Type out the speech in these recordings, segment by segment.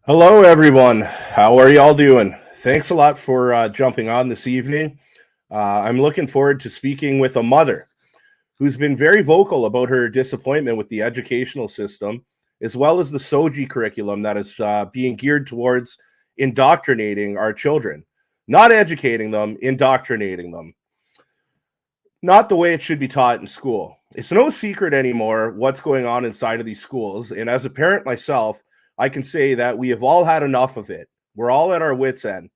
Hello, everyone. How are y'all doing? Thanks a lot for jumping on this evening. I'm looking forward to speaking with a mother who's been very vocal about her disappointment with the educational system, as well as the SOGI curriculum that is being geared towards indoctrinating our children. Not educating them, indoctrinating them. Not the way it should be taught in school. It's no secret anymore what's going on inside of these schools. And as a parent myself, I can say that we have all had enough of it. We're all at our wits' end.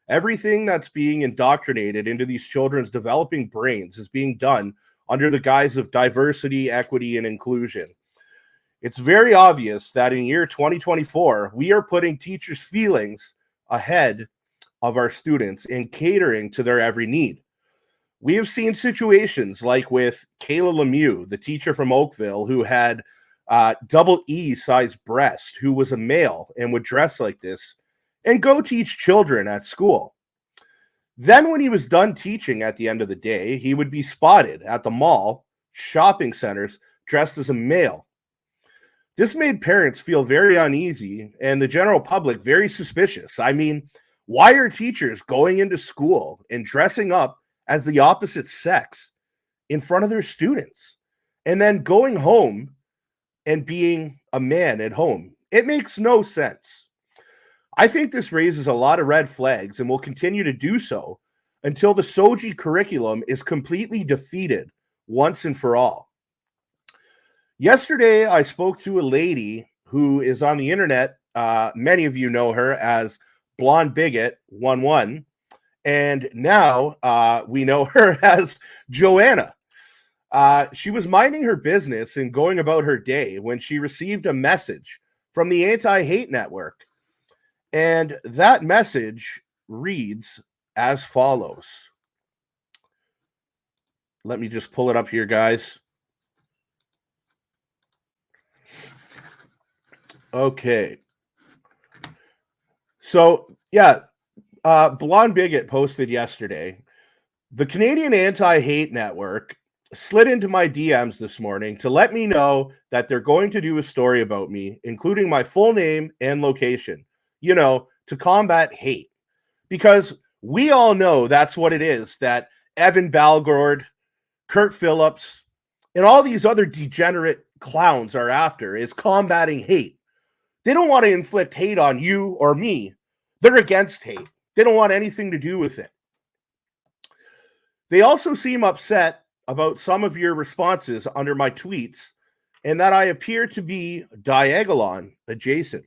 Everything that's being indoctrinated into these children's developing brains is being done under the guise of diversity, equity, and inclusion. It's very obvious that in year 2024, we are putting teachers' feelings ahead of our students and catering to their every need. We have seen situations like with Kayla Lemieux, the teacher from Oakville who had double E size breast, who was a male and would dress like this and go teach children at school. Then, when he was done teaching at the end of the day, he would be spotted at the mall, shopping centers, dressed as a male. This made parents feel very uneasy and the general public very suspicious. I mean, why are teachers going into school and dressing up as the opposite sex in front of their students and then going home and being a man at home? It makes no sense. I think this raises a lot of red flags and will continue to do so until the SOGI curriculum is completely defeated once and for all. Yesterday, I spoke to a lady who is on the internet. Many of you know her as Blonde Bigot 11, and now we know her as Joanna. She was minding her business and going about her day when she received a message from the Anti-Hate Network. And that message reads as follows. Let me just pull it up here, guys. Okay. So, yeah, Blonde Bigot posted yesterday. The Canadian Anti-Hate Network slid into my DMs this morning to let me know that they're going to do a story about me, including my full name and location, to combat hate. Because we all know that's what it is that Evan Balgord, Kurt Phillips, and all these other degenerate clowns are after, is combating hate. They don't want to inflict hate on you or me. They're against hate. They don't want anything to do with it. They also seem upset about some of your responses under my tweets and that I appear to be Diagolon adjacent.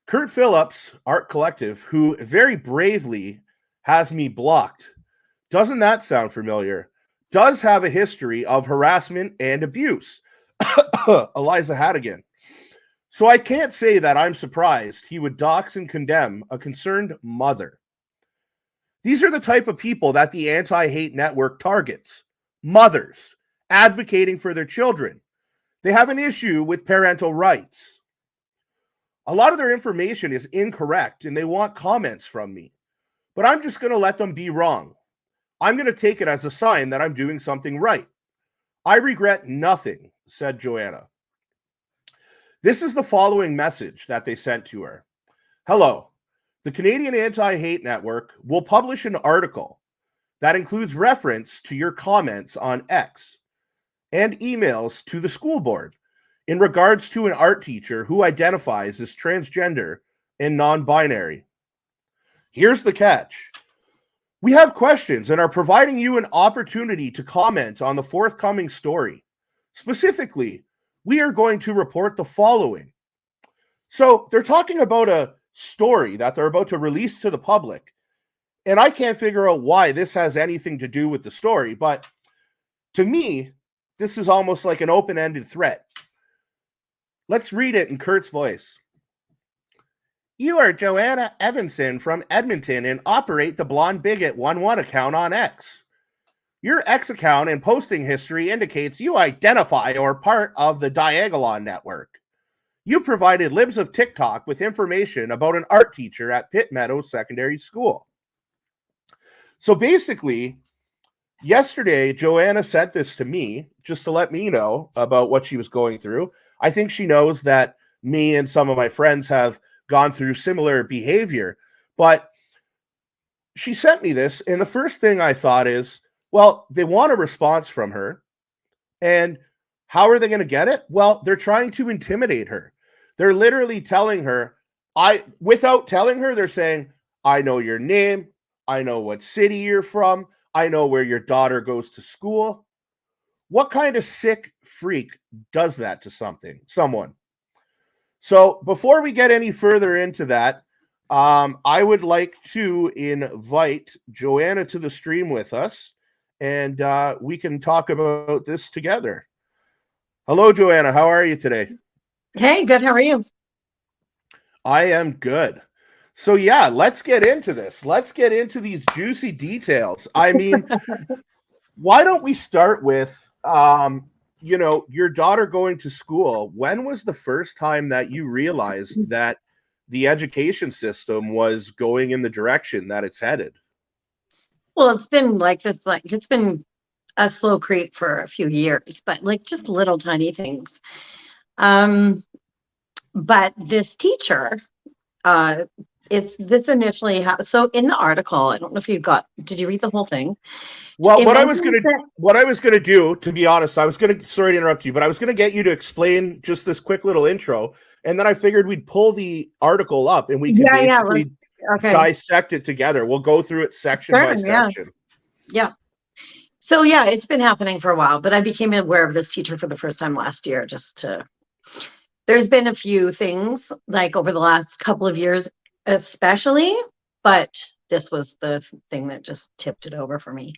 Kurt Phillips, Art Collective, who very bravely has me blocked, doesn't that sound familiar? Does have a history of harassment and abuse. Eliza Hattigan. So I can't say that I'm surprised he would dox and condemn a concerned mother. These are the type of people that the Anti-Hate Network targets. Mothers advocating for their children. They have an issue with parental rights. A lot of their information is incorrect and they want comments from me. But I'm just going to let them be wrong. I'm going to take it as a sign that I'm doing something right. I regret nothing, said Joanna. This is the following message that they sent to her. Hello. The Canadian Anti-Hate Network will publish an article that includes reference to your comments on X and emails to the school board in regards to an art teacher who identifies as transgender and non-binary. Here's the catch. We have questions and are providing you an opportunity to comment on the forthcoming story. Specifically, we are going to report the following. So they're talking about a story that they're about to release to the public. And I can't figure out why this has anything to do with the story. But to me, this is almost like an open-ended threat. Let's read it in Kurt's voice. You are Joanna Evenson from Edmonton and operate the Blonde Bigot 11 account on X. Your X account and posting history indicates you identify or part of the Diagolon network. You provided Libs of TikTok with information about an art teacher at Pitt Meadows Secondary School. So basically, yesterday, Joanna sent this to me just to let me know about what she was going through. I think she knows that me and some of my friends have gone through similar behavior. But she sent me this, and the first thing I thought is, well, they want a response from her. And how are they going to get it? Well, they're trying to intimidate her. They're literally telling her, without telling her, they're saying, I know your name. I know what city you're from. I know where your daughter goes to school. What kind of sick freak does that to someone? So before we get any further into that, I would like to invite Joanna to the stream with us, and we can talk about this together. Hello, Joanna. How are you today? Hey, good. How are you? I am good. So yeah, let's get into this. Let's get into these juicy details. I mean, why don't we start with your daughter going to school? When was the first time that you realized that the education system was going in the direction that it's headed? Well, it's been like this, like it's been a slow creep for a few years, but like just little tiny things. Um, but this teacher, uh, it's this initially so in the article, I don't know if did you read the whole thing? Well, It mentions that, what I was gonna do, to be honest, sorry to interrupt you, but I was gonna get you to explain just this quick little intro, and then I figured we'd pull the article up and we could yeah, basically okay, dissect it together. We'll go through it section by sure, section. yeah. So yeah, it's been happening for a while, but I became aware of this teacher for the first time last year. There's been a few things like over the last couple of years, especially, but this was the thing that just tipped it over for me.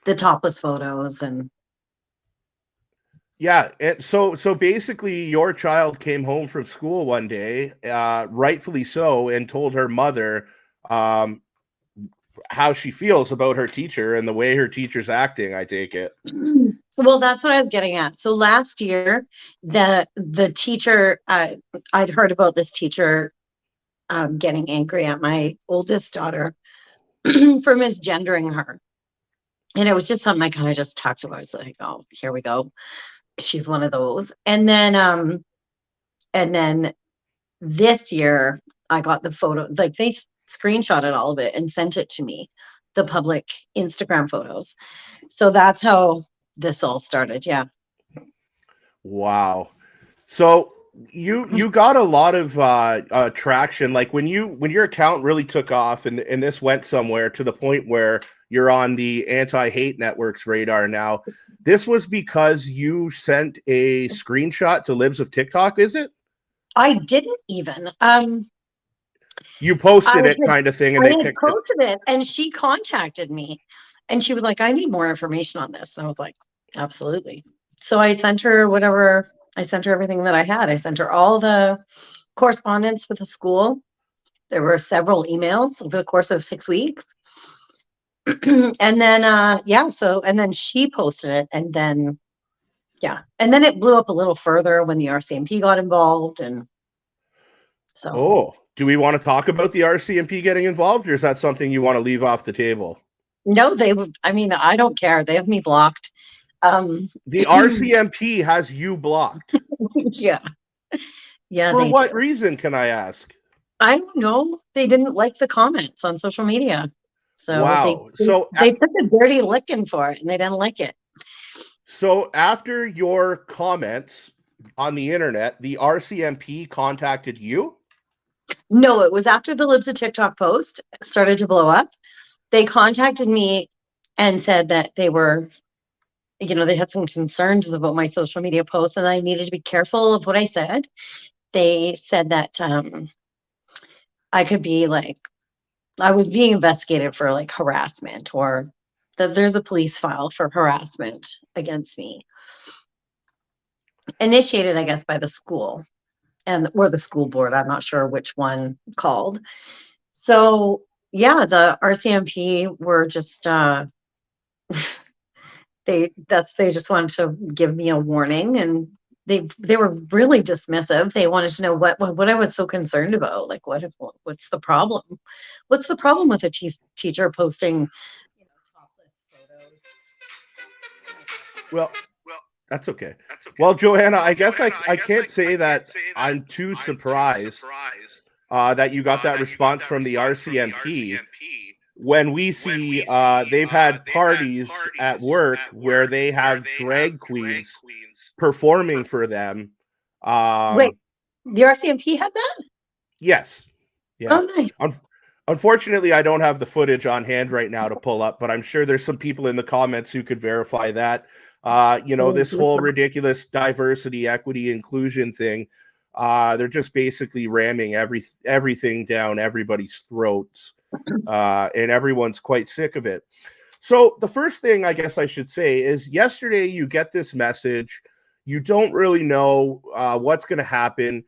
The topless photos and Yeah, so basically, your child came home from school one day, rightfully so, and told her mother um, how she feels about her teacher and the way her teacher's acting. I take it. well, that's what I was getting at. So last year, the teacher, I'd heard about this teacher getting angry at my oldest daughter for misgendering her. And it was just something I kind of just talked about. I was like, oh, here we go. She's one of those. And then this year I got the photo, like they screenshotted all of it and sent it to me, the public Instagram photos. So that's how this all started. Yeah. Wow. So you got a lot of traction, like when your account really took off, and this went somewhere to the point where you're on the anti-hate network's radar now. This was because you sent a screenshot to Libs of TikTok, is it? I didn't even. You I posted it, had kind of thing, and I they had picked it. posted it and she contacted me and she was like, I need more information on this. And I was like, absolutely. So I sent her whatever, I sent her everything that I had. I sent her all the correspondence with the school. There were several emails over the course of 6 weeks. And then and then she posted it, and then and then it blew up a little further when the RCMP got involved, and so Oh, do we want to talk about the RCMP getting involved, or is that something you want to leave off the table? no, they would, I mean, I don't care. They have me blocked. The RCMP has you blocked. Yeah. Yeah, For they what do. reason, can I ask? I don't know. They didn't like the comments on social media. So they Wow. they, they took a dirty licking for it and they didn't like it. So after your comments on the internet, the RCMP contacted you? No, it was after the Libs of TikTok post started to blow up. They contacted me and said that they had some concerns about my social media posts and I needed to be careful of what I said. They said that I could be like, I was being investigated for like harassment, or that there's a police file for harassment against me, initiated, I guess, by the school or the school board. I'm not sure which one called. So yeah, the RCMP were just they just wanted to give me a warning, and they were really dismissive. They wanted to know what I was so concerned about. Like, what's the problem? What's the problem with a teacher posting topless photos? Well, That's okay. Well, Joanna, I guess I can't say that I'm too surprised that you got that response from the RCMP when we see they've had parties at work where they have drag queens performing for them. Wait, the RCMP had that? Yes. Yeah. Oh, nice. Unfortunately, I don't have the footage on hand right now to pull up, but I'm sure there's some people in the comments who could verify that. This whole ridiculous diversity, equity, inclusion thing, they're just basically ramming everything down everybody's throats, and everyone's quite sick of it. So the first thing I guess I should say is yesterday you get this message. You don't really know what's going to happen.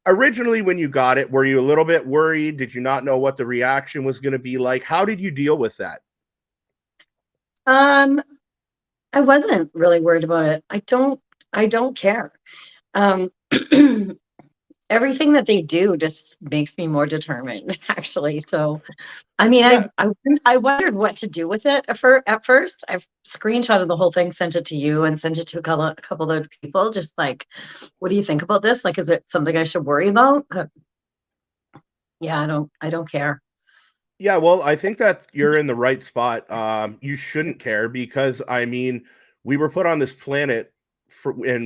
Originally when you got it, were you a little bit worried? Did you not know what the reaction was going to be like? How did you deal with that? I wasn't really worried about it. I don't care. Everything that they do just makes me more determined, actually. So, I mean, Yeah. I wondered what to do with it at first. I've screenshotted the whole thing, sent it to you, and sent it to a couple of people. Just like, what do you think about this? Like, is it something I should worry about? Yeah, I don't care. Yeah, well, I think that you're in the right spot. You shouldn't care because, I mean, we were put on this planet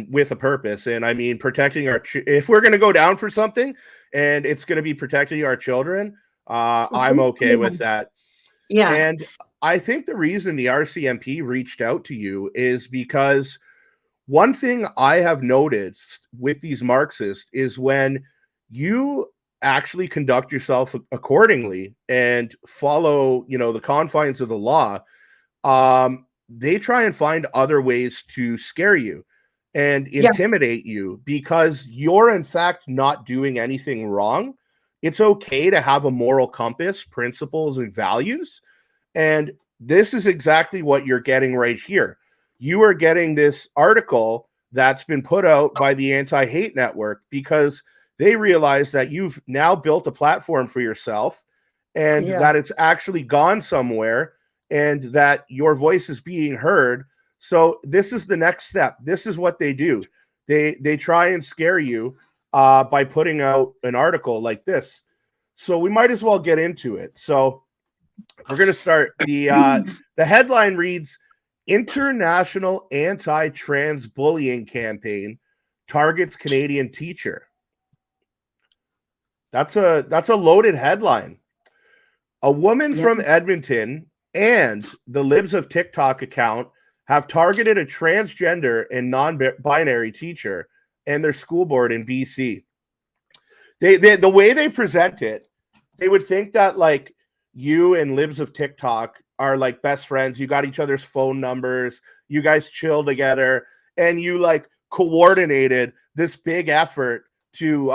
with a purpose, and I mean, protecting if we're going to go down for something, and it's going to be protecting our children, I'm okay with that. Yeah. And I think the reason the RCMP reached out to you is because one thing I have noticed with these Marxists is when you actually conduct yourself accordingly and follow, the confines of the law, they try and find other ways to scare you and intimidate you because you're in fact not doing anything wrong. It's okay to have a moral compass, principles, and values. And this is exactly what you're getting right here. You are getting this article that's been put out by the Anti-Hate Network because they realize that you've now built a platform for yourself and that it's actually gone somewhere and that your voice is being heard. So this is the next step. This is what they do. They try and scare you by putting out an article like this. So we might as well get into it. So we're going to start. The headline reads, International Anti-Trans Bullying Campaign Targets Canadian Teacher. That's a loaded headline. A woman from Edmonton and the Libs of TikTok account have targeted a transgender and non-binary teacher and their school board in BC. The way they present it, they would think that like you and Libs of TikTok are like best friends. You got each other's phone numbers. You guys chill together, and you like coordinated this big effort to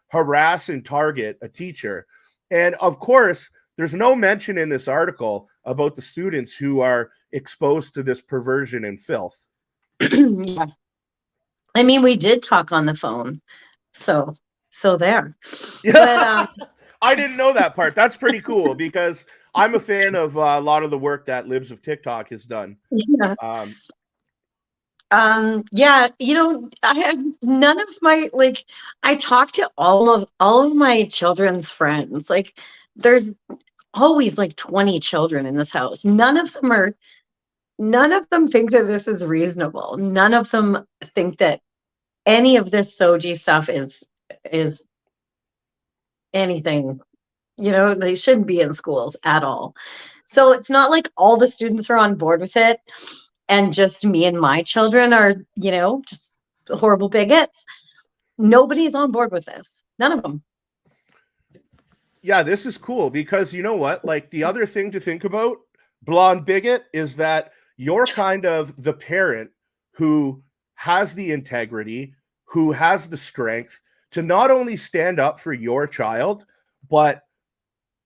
harass and target a teacher. And of course, there's no mention in this article about the students who are exposed to this perversion and filth. Yeah. I mean, we did talk on the phone. So there. Yeah. But, I didn't know that part. That's pretty cool because I'm a fan of a lot of the work that Libs of TikTok has done. Yeah. Yeah, I have none of my I talk to all of my children's friends. Like there's always like 20 children in this house. None of them think that this is reasonable. None of them think that any of this soji stuff is anything. They shouldn't be in schools at all. So it's not like all the students are on board with it and just me and my children are, just horrible bigots. Nobody's on board with this. None of them. Yeah, this is cool because you know what? Like the other thing to think about, blonde bigot, is that you're kind of the parent who has the integrity, who has the strength to not only stand up for your child, but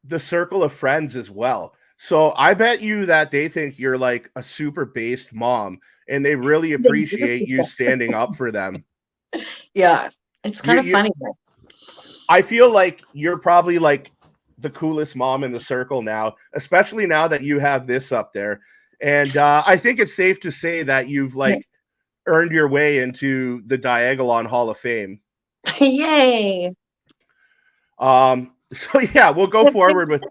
the circle of friends as well. So I bet you that they think you're like a super based mom and they really appreciate you standing up for them. Yeah, it's kind of funny. I feel like you're probably like the coolest mom in the circle now, especially now that you have this up there. And I think it's safe to say that you've like earned your way into the Diagolon Hall of Fame. Yay. So yeah, we'll go forward with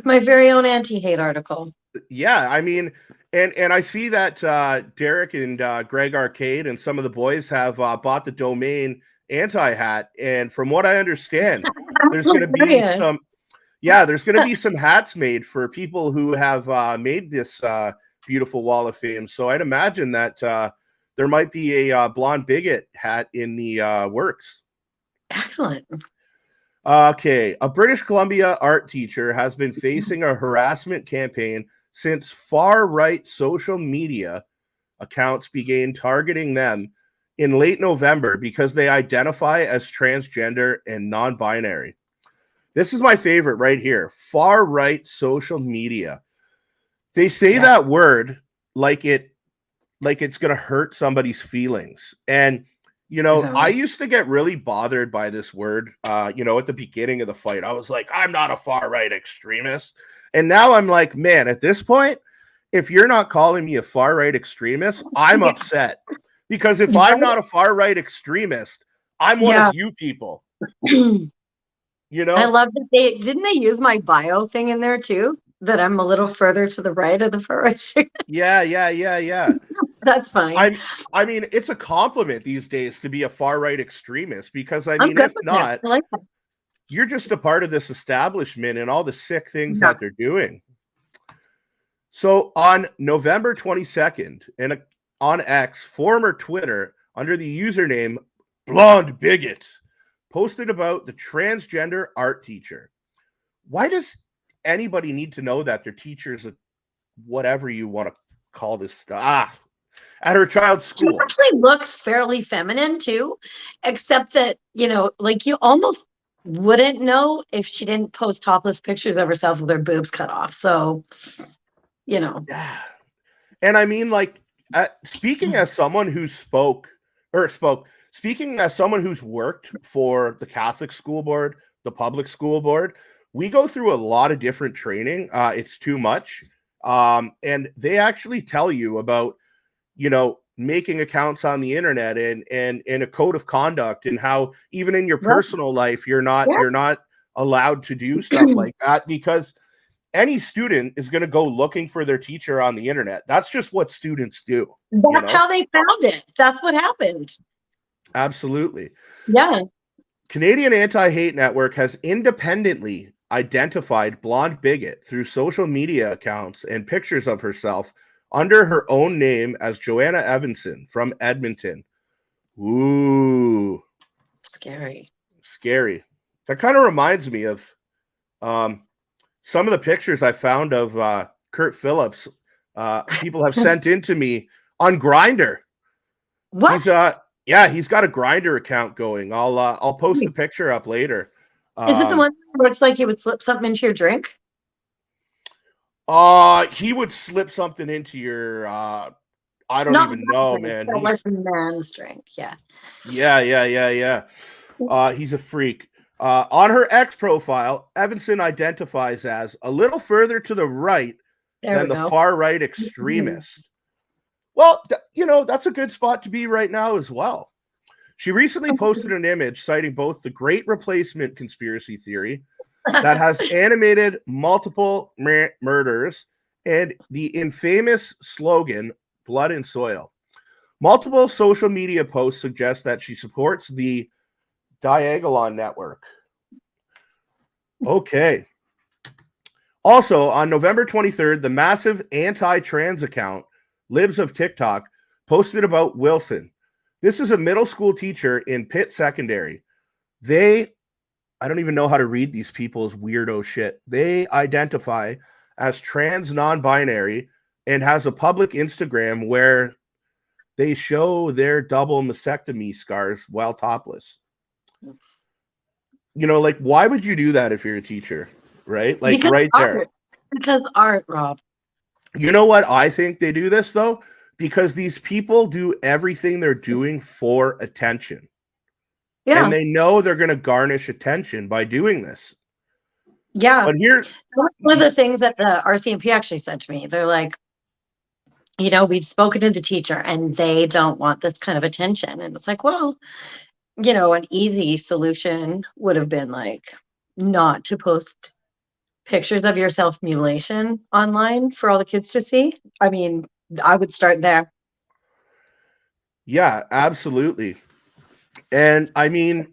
my very own anti-hate article. Yeah, I mean, and I see that Derek and Greg Arcade and some of the boys have bought the domain Anti-Hat, and from what I understand, there's going to be some hats made for people who have made this beautiful Wall of Fame. So I'd imagine that there might be a blonde bigot hat in the works. Excellent. Okay, a British Columbia art teacher has been facing a harassment campaign since far-right social media accounts began targeting them in late November because they identify as transgender and non-binary. This is my favorite right here. Far-right social media. They say that word like it's going to hurt somebody's feelings. And I used to get really bothered by this word, at the beginning of the fight. I was like, I'm not a far-right extremist. And now I'm like, man, at this point, if you're not calling me a far-right extrememist, I'm upset. Because if I'm not a far-right extremist, I'm one of you people. I love that didn't they use my bio thing in there too? That I'm a little further to the right of the far-right. Yeah. That's fine. I mean, it's a compliment these days to be a far-right extremist because, if not, you're just a part of this establishment and all the sick things that they're doing. So on November 22nd, and on X, former Twitter, under the username Blonde Bigot, posted about the transgender art teacher. Why does anybody need to know that their teacher's whatever you want to call this stuff? At her child's school. She actually looks fairly feminine too, except that, you almost wouldn't know if she didn't post topless pictures of herself with her boobs cut off. So, Yeah. And I mean, speaking as someone who speaking as someone who's worked for the Catholic school board, the public school board, we go through a lot of different training. It's too much. And they actually tell you about, making accounts on the internet and a code of conduct, and how even in your personal life, you're not allowed to do stuff like that, because any student is going to go looking for their teacher on the internet. That's just what students do. That's how they found it. That's what happened. Absolutely. Yeah. Canadian Anti-Hate Network has independently identified Blonde Bigot through social media accounts and pictures of herself under her own name as Joanna Evenson from Edmonton. Ooh. Scary. That kind of reminds me of some of the pictures I found of Kurt Phillips. People have sent in to me on Grindr. What? He's got a Grindr account going. I'll post the picture up later. Is it the one that looks like he would slip something into your drink? He would slip something into your I don't even know, man. He's a man's drink, yeah. Yeah. He's a freak. On her X profile, Evenson identifies as a little further to the right than the far-right extremist. Well, that's a good spot to be right now as well. She recently posted an image citing both the Great Replacement conspiracy theory that has animated multiple murders and the infamous slogan, blood and soil. Multiple social media posts suggest that she supports the Diagolon network. Okay. Also, on November 23rd, the massive anti-trans account, Libs of TikTok, posted about Wilson. This is a middle school teacher in Pitt Secondary. I don't even know how to read these people's weirdo shit. They identify as trans non-binary and has a public Instagram where they show their double mastectomy scars while topless. Why would you do that if you're a teacher? Right? Because right art. there. Because art, Rob. You know what I think they do this, though? Because these people do everything they're doing for attention. Yeah. And they know they're going to garnish attention by doing this. Yeah. But here, one of the things that the RCMP actually said to me, they're like, we've spoken to the teacher and they don't want this kind of attention. And it's like, well, an easy solution would have been like not to post pictures of your self-mutilation online for all the kids to see. I mean, I would start there. Yeah, absolutely. And I mean,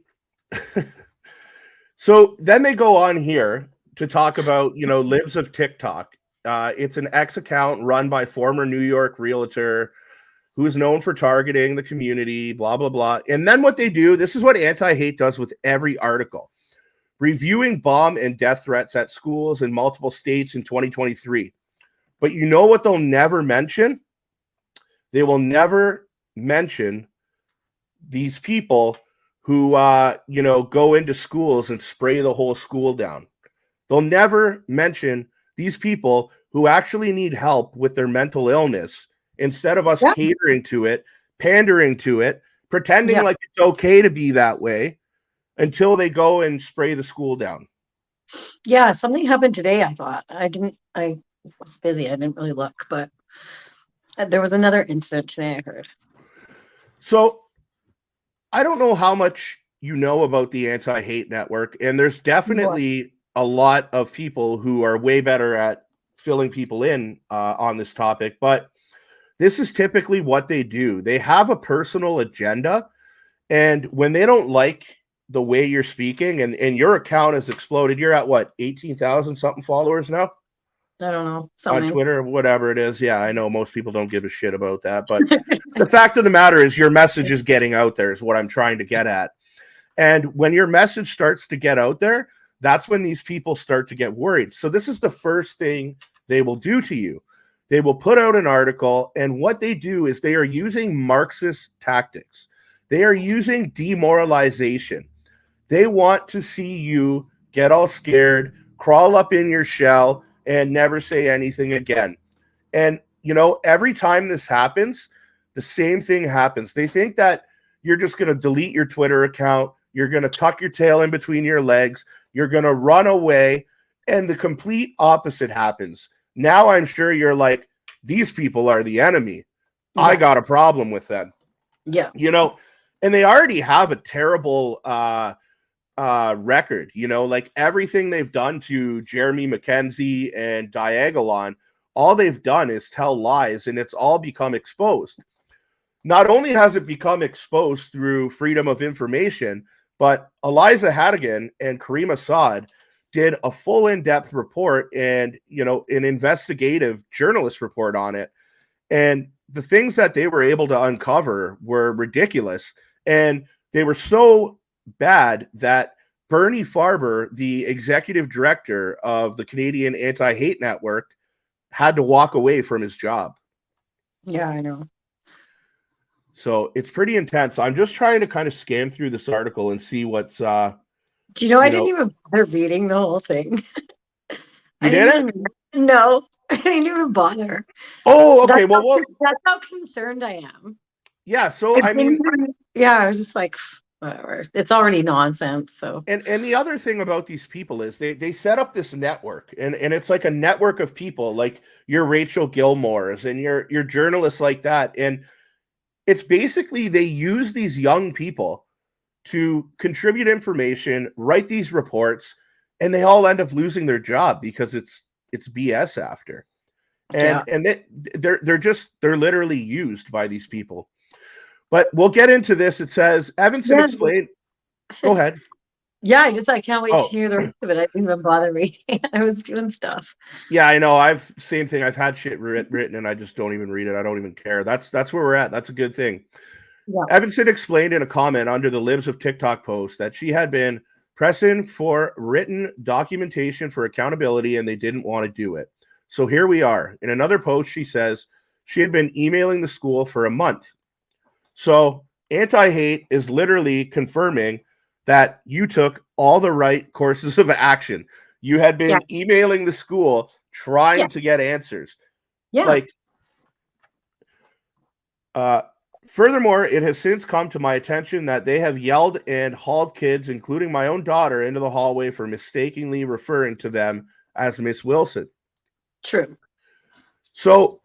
so then they go on here to talk about, Libs of TikTok. It's an X account run by former New York realtor who is known for targeting the community, blah, blah, blah. And then what they do, this is what anti-hate does with every article. Reviewing bomb and death threats at schools in multiple states in 2023. But you know what they'll never mention? They will never mention these people who, go into schools and spray the whole school down. They'll never mention these people who actually need help with their mental illness instead of us catering to it, pandering to it, pretending like it's okay to be that way until they go and spray the school down. Yeah, something happened today, I thought. I was busy. I didn't really look, but there was another incident today, I heard. So I don't know how much you know about the anti-hate network, and there's definitely a lot of people who are way better at filling people in on this topic, but this is typically what they do. They have a personal agenda, and when they don't like the way you're speaking, and your account has exploded, you're at what, 18,000 something followers now? I don't know. On Twitter, whatever it is. Yeah, I know most people don't give a shit about that, but the fact of the matter is your message is getting out there is what I'm trying to get at. And when your message starts to get out there, that's when these people start to get worried. So this is the first thing they will do to you. They will put out an article, and what they do is they are using Marxist tactics. They are using demoralization. They want to see you get all scared, crawl up in your shell, and never say anything again. And, every time this happens, the same thing happens. They think that you're just going to delete your Twitter account. You're going to tuck your tail in between your legs. You're going to run away. And the complete opposite happens. Now I'm sure you're like, these people are the enemy. Yeah. I got a problem with them. Yeah. And they already have a terrible record, like everything they've done to Jeremy McKenzie and Diagolon, all they've done is tell lies, and it's all become exposed. Not only has it become exposed through freedom of information, but Eliza Hadigan and Kareem Assad did a full in-depth report and, an investigative journalist report on it. And the things that they were able to uncover were ridiculous. And they were so bad that Bernie Farber, the executive director of the Canadian Anti-Hate Network, had to walk away from his job. Yeah, I know. So it's pretty intense. I'm just trying to kind of scan through this article and see what's do you know I didn't even bother reading the whole thing. You didn't? No, I didn't even bother. Oh, okay. That's how concerned I am. Yeah, so I mean, I was just like, whatever. It's already nonsense. So and the other thing about these people is they set up this network, and it's like a network of people, like your Rachel Gilmore's and your journalists like that. And it's basically they use these young people to contribute information, write these reports, and they all end up losing their job because it's BS after. And they're literally used by these people. But we'll get into this. It says Evenson explained. Go ahead. Yeah, I can't wait to hear the rest of it. I didn't even bother reading. I was doing stuff. Yeah, I know. Same thing. I've had shit written and I just don't even read it. I don't even care. That's where we're at. That's a good thing. Yeah. Evenson explained in a comment under the Libs of TikTok post that she had been pressing for written documentation for accountability and they didn't want to do it. So here we are. In another post, she says she had been emailing the school for a month. So anti-hate is literally confirming that you took all the right courses of action. You had been emailing the school trying to get answers. Yeah. Furthermore, it has since come to my attention that they have yelled and hauled kids, including my own daughter, into the hallway for mistakenly referring to them as Miss Wilson. True. So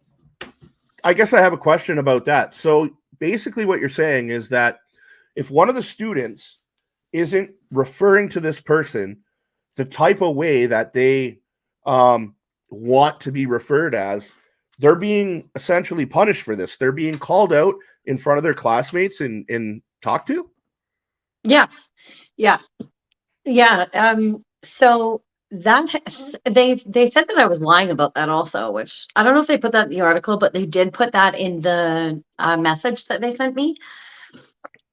I guess I have a question about that. So basically what you're saying is that if one of the students isn't referring to this person the type of way that they want to be referred as, they're being essentially punished for this. They're being called out in front of their classmates and talked to. Yes. Yeah. Yeah. So that they said that I was lying about that also, which I don't know if they put that in the article, but they did put that in the message that they sent me,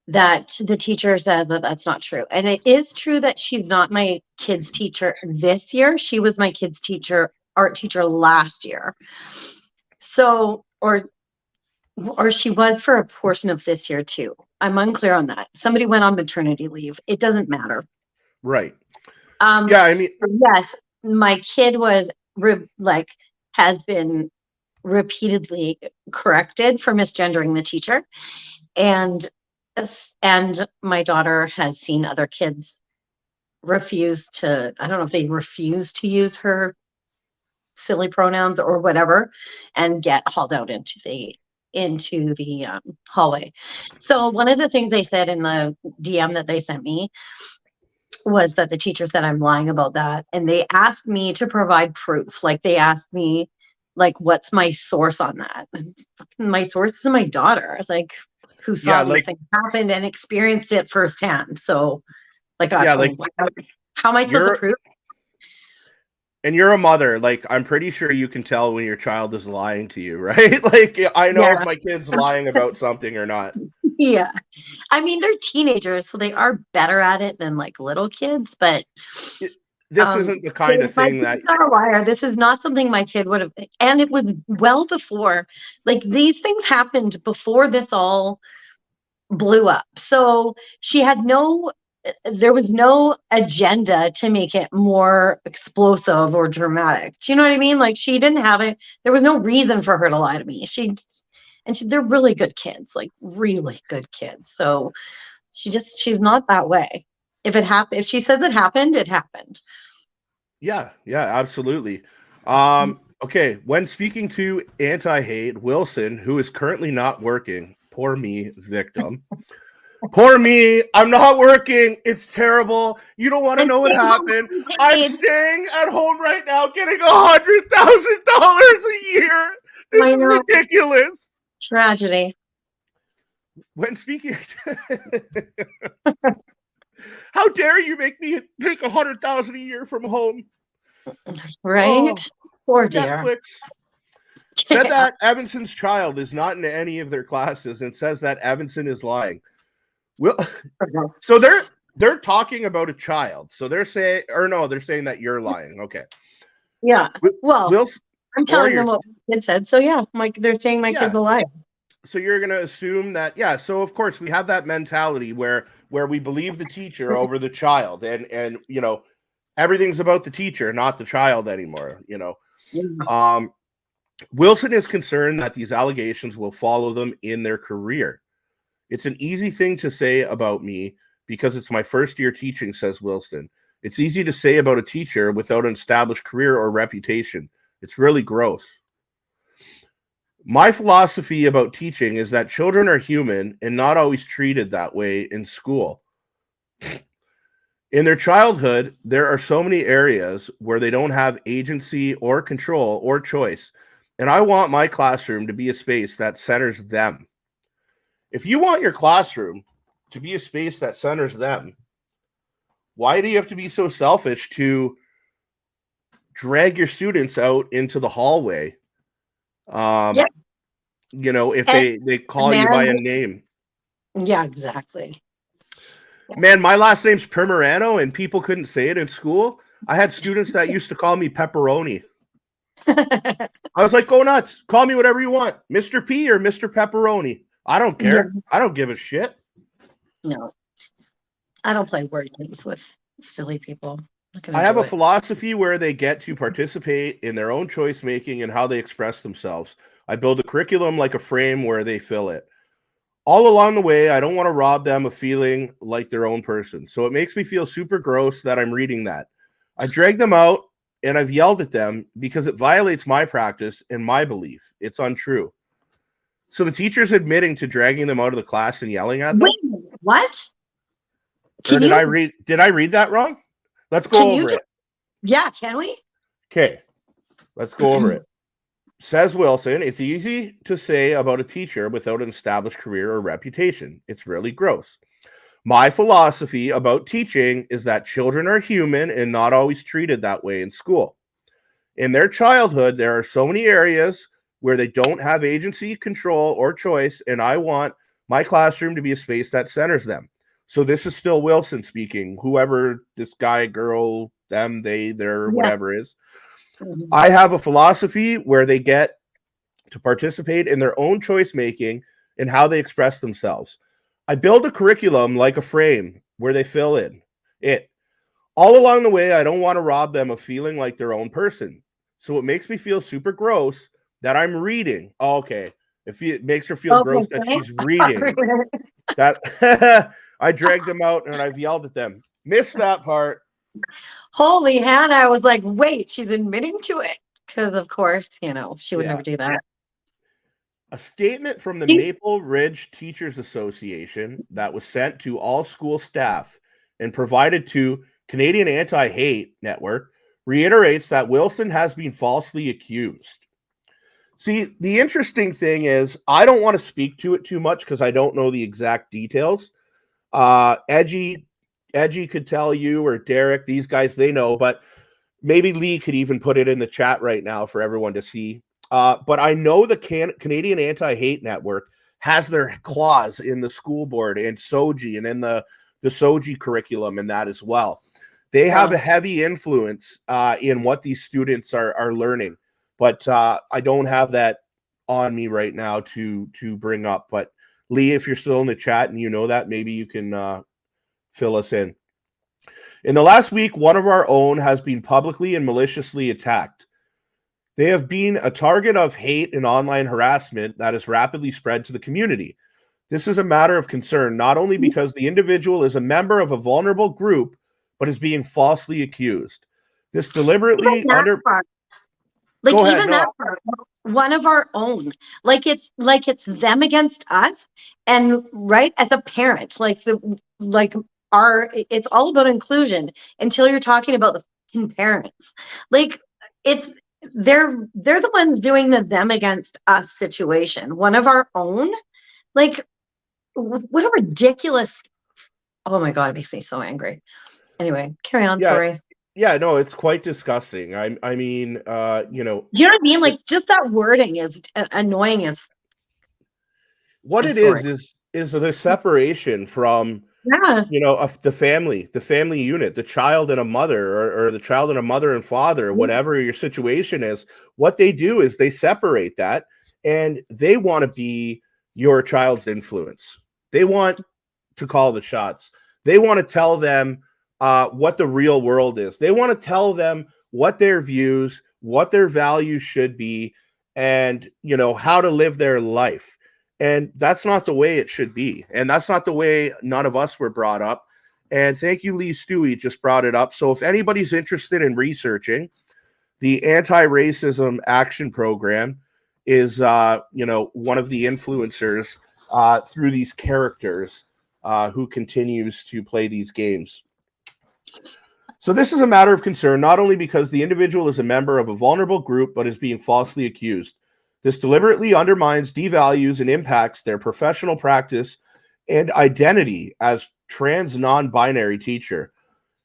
that the teacher says that that's not true. And it is true that she's not my kid's teacher this year. She was my kid's teacher, art teacher last year. So, or she was for a portion of this year too. I'm unclear on that. Somebody went on maternity leave. It doesn't matter. Right. Yeah, I mean, yes, my kid was has been repeatedly corrected for misgendering the teacher, and my daughter has seen other kids refuse to, I don't know if they refuse to use her silly pronouns or whatever, and get hauled out into the hallway. So one of the things they said in the DM that they sent me was that the teacher said I'm lying about that, and they asked me to provide proof. Like, they asked me, like, what's my source on that? And my source is my daughter, like, who saw these things happen and experienced it firsthand. So, like, how am I supposed to prove? And you're a mother. Like, I'm pretty sure you can tell when your child is lying to you, right? Like, I know if my kid's lying about something or not. Yeah. I mean, they're teenagers, so they are better at it than like little kids, but this isn't the kind of thing that not a liar. This is not something my kid would have, and it was well before, like, these things happened before this all blew up. So there was no agenda to make it more explosive or dramatic. Do you know what I mean? Like, she didn't have it. There was no reason for her to lie to me. They're really good kids, like really good kids. So she's not that way. If she says it happened, it happened. Yeah, absolutely. Okay, when speaking to Anti-Hate, Wilson, who is currently not working, poor me, victim. Poor me, I'm not working. It's terrible. You don't want to know what happened. I'm staying at home right now getting $100,000 a year. This is ridiculous. Tragedy. When speaking, how dare you make me take $100,000 a year from home? Right? Oh, poor dear. Netflix said that Evenson's child is not in any of their classes and says that Evenson is lying. So they're talking about a child. So they're saying, they're saying that you're lying. Okay. Yeah. Well, I'm telling them what my kid said. So yeah, they're saying my kid's a liar. So you're going to assume that, so of course we have that mentality where we believe the teacher over the child, and everything's about the teacher, not the child anymore, Yeah. Wilson is concerned that these allegations will follow them in their career. It's an easy thing to say about me because it's my first year teaching, says Wilson. It's easy to say about a teacher without an established career or reputation. It's really gross. My philosophy about teaching is that children are human and not always treated that way in school. In their childhood, there are so many areas where they don't have agency or control or choice, and I want my classroom to be a space that centers them. If you want your classroom to be a space that centers them, why do you have to be so selfish to drag your students out into the hallway? If they call you by a name. Yeah, exactly. Man, my last name's Primerano and people couldn't say it in school. I had students that used to call me Pepperoni. I was like, go nuts. Call me whatever you want. Mr. P or Mr. Pepperoni. I don't care. Yeah. I don't give a shit. No. I don't play word games with silly people. I have a philosophy where they get to participate in their own choice making and how they express themselves. I build a curriculum like a frame where they fill it. All along the way, I don't want to rob them of feeling like their own person. So it makes me feel super gross that I'm reading that. I drag them out and I've yelled at them because it violates my practice and my belief. It's untrue. So the teacher's admitting to dragging them out of the class and yelling at them? Wait, what? Or did I read that wrong? Let's go over it. Yeah, can we? Okay, let's go over it. Says Wilson, it's easy to say about a teacher without an established career or reputation. It's really gross. My philosophy about teaching is that children are human and not always treated that way in school. In their childhood, there are so many areas where they don't have agency, control, or choice, and I want my classroom to be a space that centers them. So this is still Wilson speaking, whoever this guy, girl, them, they, their, whatever is. I have a philosophy where they get to participate in their own choice making and how they express themselves. I build a curriculum like a frame where they fill in it. All along the way, I don't want to rob them of feeling like their own person. So it makes me feel super gross that I'm reading. Oh, okay. It makes her feel gross that she's reading. That I dragged them out and I've yelled at them. Missed that part. Holy Hannah, I was like, wait, she's admitting to it. Because, of course, she would never do that. A statement from the Maple Ridge Teachers Association that was sent to all school staff and provided to Canadian Anti-Hate Network reiterates that Wilson has been falsely accused. See, the interesting thing is I don't want to speak to it too much because I don't know the exact details. Edgy could tell you, or Derek, these guys, they know, but maybe Lee could even put it in the chat right now for everyone to see. But I know the Canadian Anti-Hate Network has their claws in the school board and SOGI and in the SOGI curriculum and that as well. They have a heavy influence in what these students are learning. But I don't have that on me right now to bring up. But Lee, if you're still in the chat and you know that, maybe you can fill us in. In the last week, one of our own has been publicly and maliciously attacked. They have been a target of hate and online harassment that has rapidly spread to the community. This is a matter of concern, not only because the individual is a member of a vulnerable group, but is being falsely accused. This deliberately one of our own. It's them against us. And right as a parent, it's all about inclusion until you're talking about the parents. They're the ones doing the them against us situation. One of our own, what a ridiculous. Oh my God, it makes me so angry. Anyway, carry on. Sorry. Yeah, no, it's quite disgusting. I mean, do you know what I mean? Just that wording is annoying as. What it is the separation from the family unit, the child and a mother, or the child and a mother and father, whatever your situation is. What they do is they separate that, and they want to be your child's influence. They want to call the shots. They want to tell them what the real world is. They want to tell them what their views, what their values should be, and how to live their life. And that's not the way it should be. And that's not the way none of us were brought up. And thank you, Lee Stewie, just brought it up. So if anybody's interested in researching, the Anti-Racism Action Program is, one of the influencers through these characters who continues to play these games. So this is a matter of concern, not only because the individual is a member of a vulnerable group, but is being falsely accused. This deliberately undermines, devalues, and impacts their professional practice and identity as trans non-binary teacher.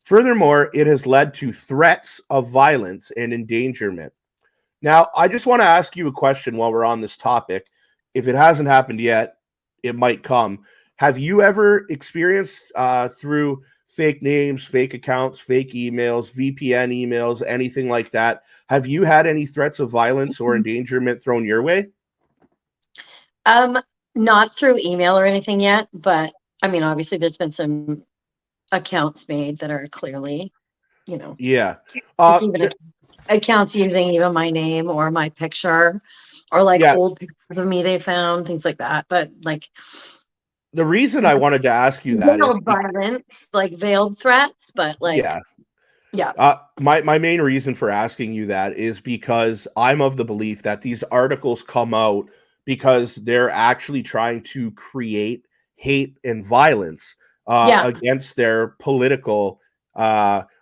Furthermore, it has led to threats of violence and endangerment. Now, I just want to ask you a question while we're on this topic. If it hasn't happened yet, it might come. Have you ever experienced through fake names, fake accounts, fake emails, VPN emails, anything like that? Have you had any threats of violence or endangerment thrown your way? Not through email or anything yet, but I mean, obviously there's been some accounts made that are clearly, Yeah. Accounts using even my name or my picture or old pictures of me they found, things like that. But the reason I wanted to ask you that is violence, veiled threats, but my main reason for asking you that is because I'm of the belief that these articles come out because they're actually trying to create hate and violence against their political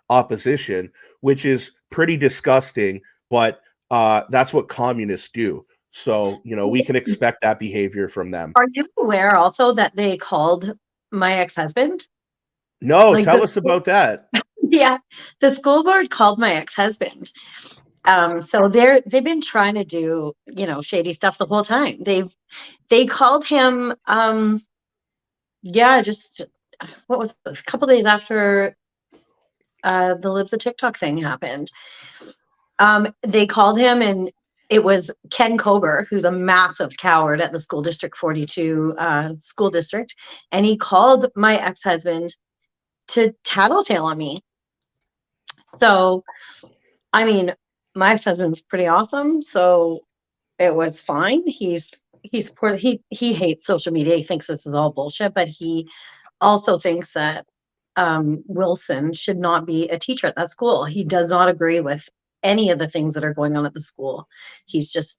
opposition, which is pretty disgusting, but that's what communists do. So, we can expect that behavior from them. Are you aware also that they called my ex-husband? No, Like tell us about that. yeah, the school board called my ex-husband. So they've been trying to do, shady stuff the whole time. They called him just what was it, a couple days after the Libs of TikTok thing happened. They called him, and it was Ken Kober, who's a massive coward at the school district 42 school district, and he called my ex-husband to tattletale on me. So, I mean, my ex-husband's pretty awesome, so it was fine. He hates social media. He thinks this is all bullshit, but he also thinks that Wilson should not be a teacher at that school. He does not agree with any of the things that are going on at the school. He's just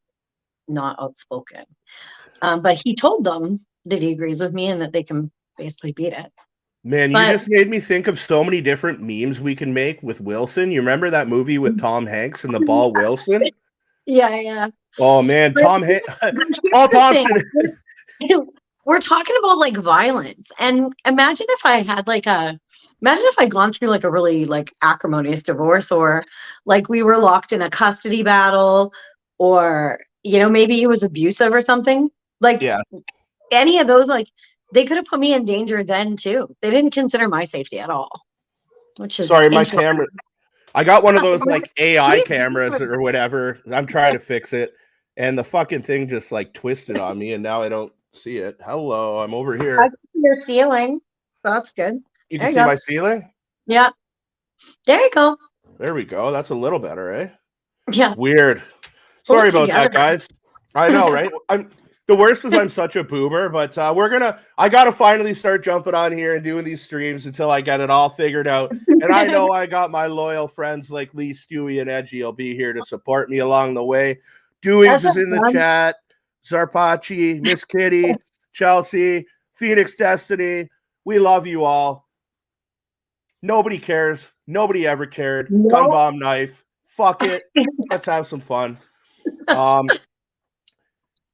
not outspoken. But he told them that he agrees with me and that they can basically beat it. Man, you just made me think of so many different memes we can make with Wilson. You remember that movie with Tom Hanks and the ball Wilson? Yeah. Oh man, Paul Thompson. We're talking about like violence, and imagine if I gone through like a really like acrimonious divorce, or like we were locked in a custody battle, or maybe he was abusive or something. Like any of those, like they could have put me in danger then too. They didn't consider my safety at all. Which is sorry, my camera. I got one of those like AI cameras or whatever. I'm trying to fix it, and the fucking thing just like twisted on me, and now I don't see it. Hello, I'm over here. I can see your ceiling. That's good. You can see my ceiling? Yeah. There you go. There we go. That's a little better, eh? Yeah. Weird. Sorry about that, guys. I know, right? The worst is I'm such a boomer, but I gotta finally start jumping on here and doing these streams until I get it all figured out. And I know I got my loyal friends like Lee, Stewie, and Edgy will be here to support me along the way. Doings is in the chat. Zarpachi, Miss Kitty, Chelsea, Phoenix Destiny. We love you all. Nobody cares. Nobody ever cared. Nope. Gun bomb knife. Fuck it. Let's have some fun.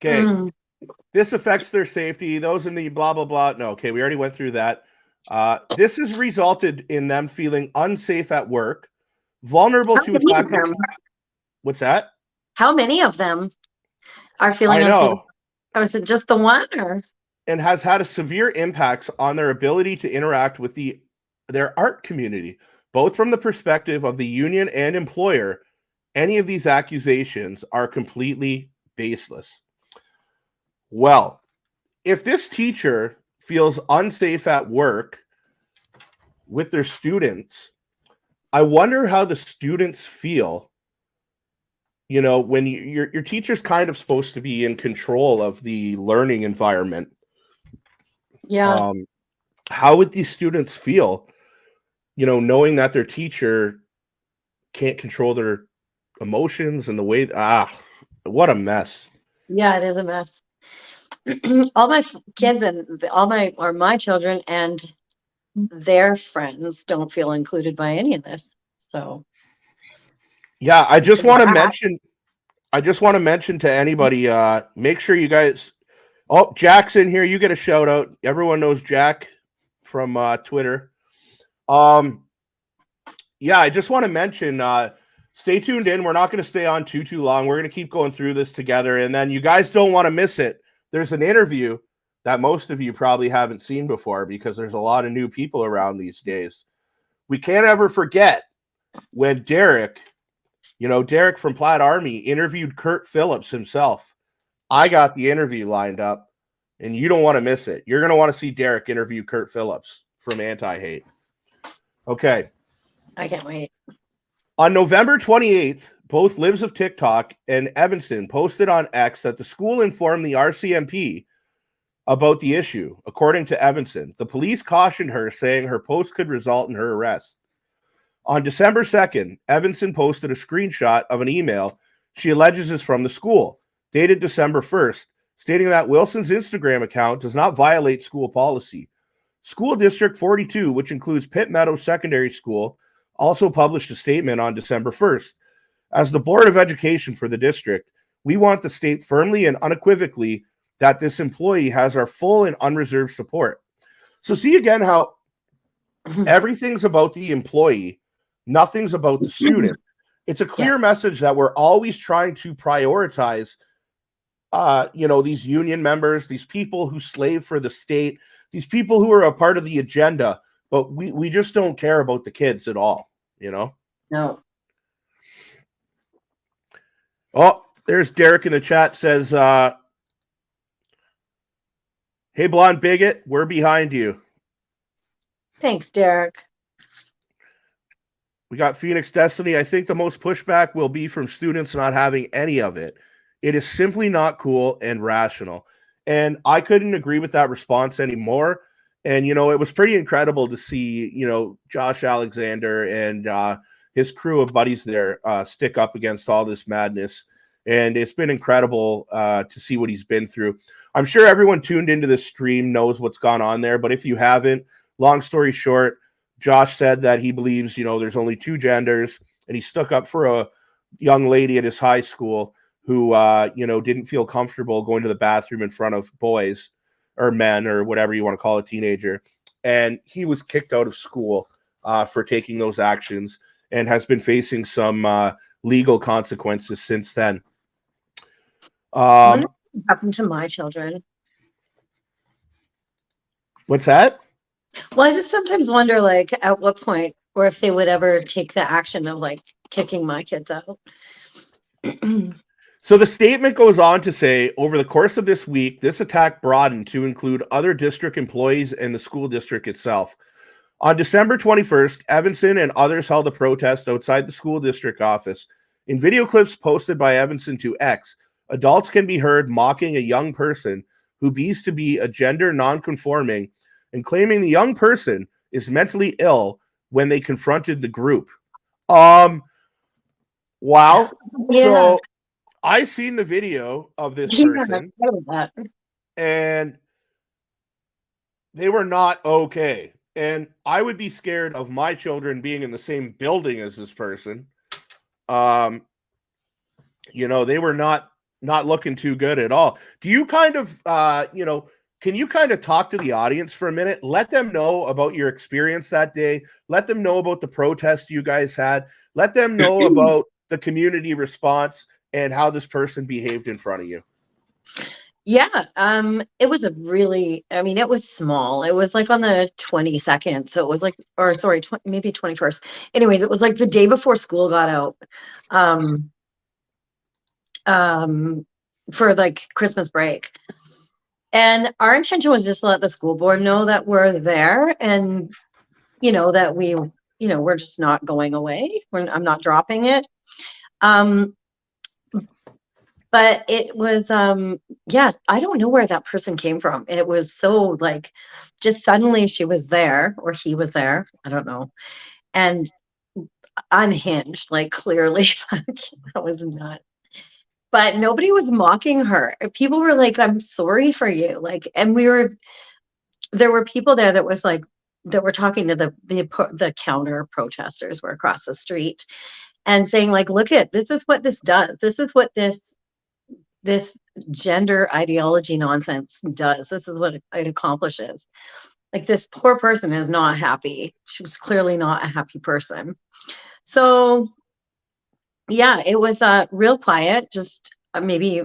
Okay. This affects their safety. Those in the blah, blah, blah. No, okay. We already went through that. This has resulted in them feeling unsafe at work, vulnerable to attack. What's that? How many of them are feeling unsafe? Oh, is it just the one, or? And has had a severe impact on their ability to interact with their art community, both from the perspective of the union and employer. Any of these accusations are completely baseless. Well, if this teacher feels unsafe at work with their students, I wonder how the students feel. When your teacher's kind of supposed to be in control of the learning environment. Yeah. How would these students feel, knowing that their teacher can't control their emotions and the way, what a mess. Yeah, it is a mess. All my kids and my children and their friends don't feel included by any of this. So yeah, I just want to mention to anybody, make sure you guys, Jack's in here. You get a shout out. Everyone knows Jack from Twitter. I just want to mention, stay tuned in. We're not going to stay on too long. We're going to keep going through this together, and then you guys don't want to miss it. There's an interview that most of you probably haven't seen before because there's a lot of new people around these days. We can't ever forget when Derek from Plaid Army interviewed Kurt Phillips himself. I got the interview lined up, and you don't want to miss it. You're going to want to see Derek interview Kurt Phillips from Anti-Hate. Okay. I can't wait. On November 28th, both Libs of TikTok and Evenson posted on X that the school informed the RCMP about the issue. According to Evenson, the police cautioned her, saying her post could result in her arrest. On December 2nd, Evenson posted a screenshot of an email she alleges is from the school, dated December 1st, stating that Wilson's Instagram account does not violate school policy. School District 42, which includes Pitt Meadows Secondary School, also published a statement on December 1st. As the Board of Education for the district, we want to state firmly and unequivocally that this employee has our full and unreserved support. So see again how everything's about the employee, nothing's about the student. It's a clear message that we're always trying to prioritize, these union members, these people who slave for the state, these people who are a part of the agenda, but we just don't care about the kids at all, No. Oh, there's Derek in the chat says, hey, Blonde Bigot, we're behind you. Thanks, Derek. We got Phoenix Destiny. I think the most pushback will be from students not having any of it. It is simply not cool and rational. And I couldn't agree with that response anymore. And, it was pretty incredible to see, Josh Alexander and his crew of buddies there stick up against all this madness. And it's been incredible to see what he's been through. I'm sure everyone tuned into this stream knows what's gone on there. But if you haven't, long story short, Josh said that he believes, there's only two genders. And he stuck up for a young lady at his high school who, didn't feel comfortable going to the bathroom in front of boys or men or whatever you want to call a teenager. And he was kicked out of school for taking those actions and has been facing some legal consequences since then. What happened to my children? What's that? Well, I just sometimes wonder, at what point, or if they would ever take the action of, kicking my kids out. So the statement goes on to say, over the course of this week, this attack broadened to include other district employees and the school district itself. On December 21st, Evenson and others held a protest outside the school district office. In video clips posted by Evenson to X, adults can be heard mocking a young person who bees to be a gender non-conforming and claiming the young person is mentally ill when they confronted the group. Wow. Yeah. So I seen the video of this person, and they were not okay. And I would be scared of my children being in the same building as this person. They were not looking too good at all. Do you kind of, can you kind of talk to the audience for a minute? Let them know about your experience that day. Let them know about the protest you guys had. Let them know about the community response and how this person behaved in front of you. Yeah, it was it was small. It was on the 22nd. So it was maybe 21st. Anyways, it was the day before school got out for Christmas break. And our intention was just to let the school board know that we're there and, that we're just not going away. I'm not dropping it. But it was, I don't know where that person came from. It was so just suddenly she was there or he was there. I don't know. And unhinged, clearly. That was not. But nobody was mocking her. People were I'm sorry for you. And there were people there that was that were talking to the counter protesters were across the street and saying look this is what this does. This is what this gender ideology nonsense does. This is what it accomplishes. This poor person is not happy. She was clearly not a happy person. So yeah, it was real quiet, just maybe,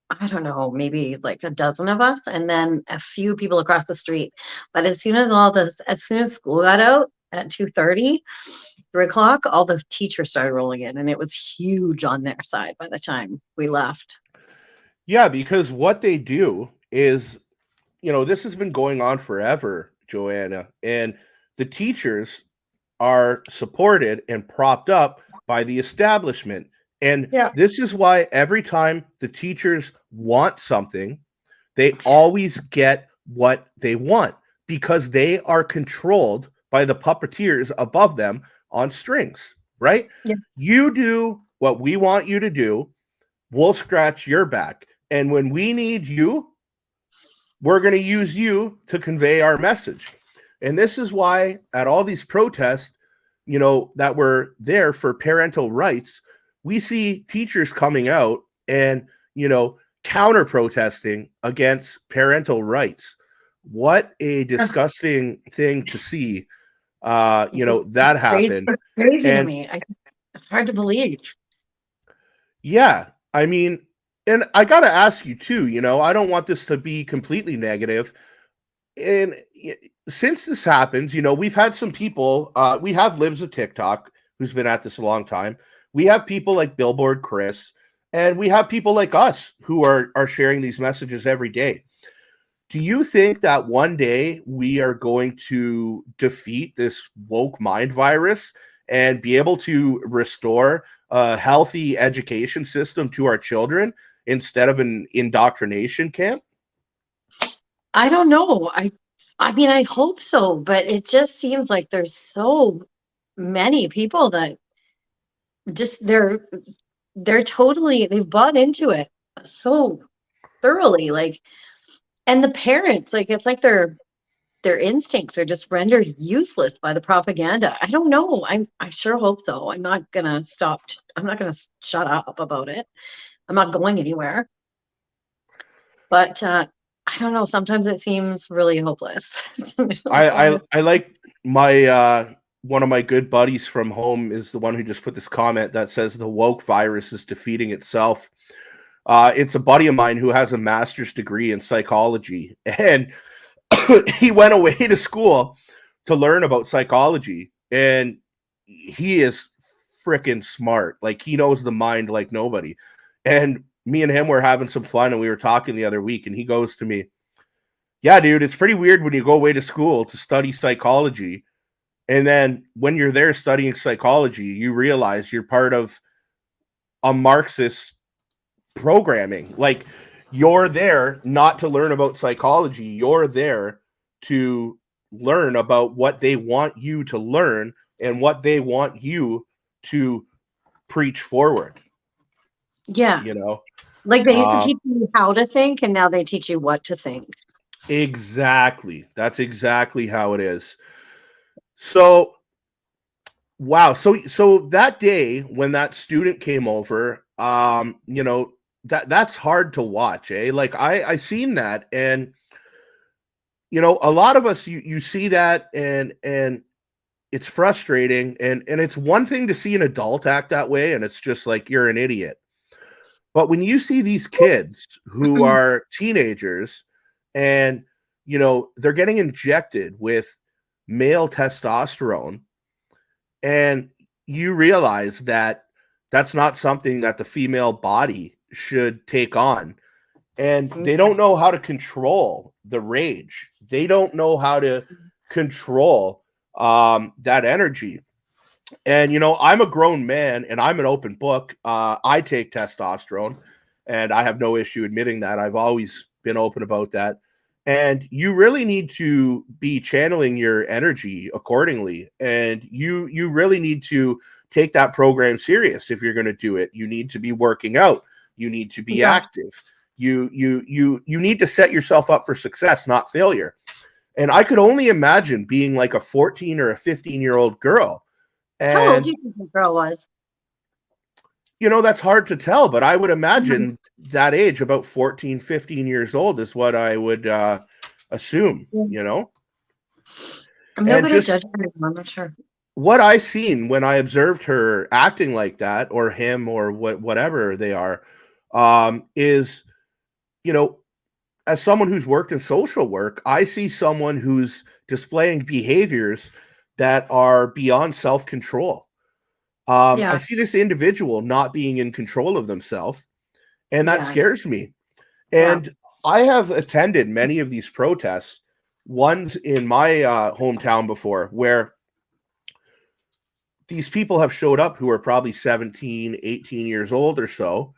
I don't know, maybe a dozen of us and then a few people across the street. But as soon as school got out at 2:30, 3:00, all the teachers started rolling in and it was huge on their side by the time we left. Yeah, because what they do is, this has been going on forever, Joanna, and the teachers are supported and propped up by the establishment. And this is why every time the teachers want something, they always get what they want because they are controlled by the puppeteers above them on strings, right? Yeah. You do what we want you to do. We'll scratch your back. And when we need you, we're going to use you to convey our message. And this is why at all these protests, that were there for parental rights, we see teachers coming out and, counter protesting against parental rights. What a disgusting thing to see, that happen. It's crazy to And me. It's hard to believe. yeah, I mean, and I got to ask you too, I don't want this to be completely negative. And since this happens, we've had some people, we have Libs of TikTok who's been at this a long time. We have people like Billboard Chris, and we have people like us who are sharing these messages every day. Do you think that one day we are going to defeat this woke mind virus and be able to restore a healthy education system to our children instead of an indoctrination camp? I don't know. I mean, I hope so, but it just seems like there's so many people that just they've bought into it so thoroughly, like, and the parents, like, it's like their instincts are just rendered useless by the propaganda. I don't know. I sure hope so. I'm not gonna shut up about it. I'm not going anywhere. But I don't know. Sometimes it seems really hopeless. I like my one of my good buddies from home is the one who just put this comment that says the woke virus is defeating itself. It's a buddy of mine who has a master's degree in psychology, and he went away to school to learn about psychology, and he is freaking smart. Like, he knows the mind like nobody. And me and him were having some fun, and we were talking the other week, and he goes to me, yeah, dude, it's pretty weird when you go away to school to study psychology, and then when you're there studying psychology, you realize you're part of a Marxist programming. Like, you're there not to learn about psychology. You're there to learn about what they want you to learn and what they want you to preach forward. Yeah. Like, they used to teach you how to think, and now they teach you what to think. Exactly. That's exactly how it is. So, wow. So that day when that student came over, that's hard to watch, eh? Like, I seen that, and a lot of us, you see that, and it's frustrating, and it's one thing to see an adult act that way, and it's just like, you're an idiot. But when you see these kids who are teenagers, and they're getting injected with male testosterone, and you realize that that's not something that the female body should take on, and they don't know how to control the rage. They don't know how to control that energy. And I'm a grown man, and I'm an open book. I take testosterone, and I have no issue admitting that. I've always been open about that. And you really need to be channeling your energy accordingly, and you really need to take that program serious. If you're going to do it, you need to be working out. You need to be active. You need to set yourself up for success, not failure. And I could only imagine being like a 14 or a 15-year-old girl. And how old do you think the girl was? That's hard to tell, but I would imagine that age, about 14, 15 years old, is what I would assume, I'm not going to judge her. I'm not sure. What I seen when I observed her acting like that, or him, or whatever they are, is, as someone who's worked in social work, I see someone who's displaying behaviors that are beyond self-control. I see this individual not being in control of themselves, and that scares me. And I have attended many of these protests, ones in my hometown before, where these people have showed up who are probably 17, 18 years old or so.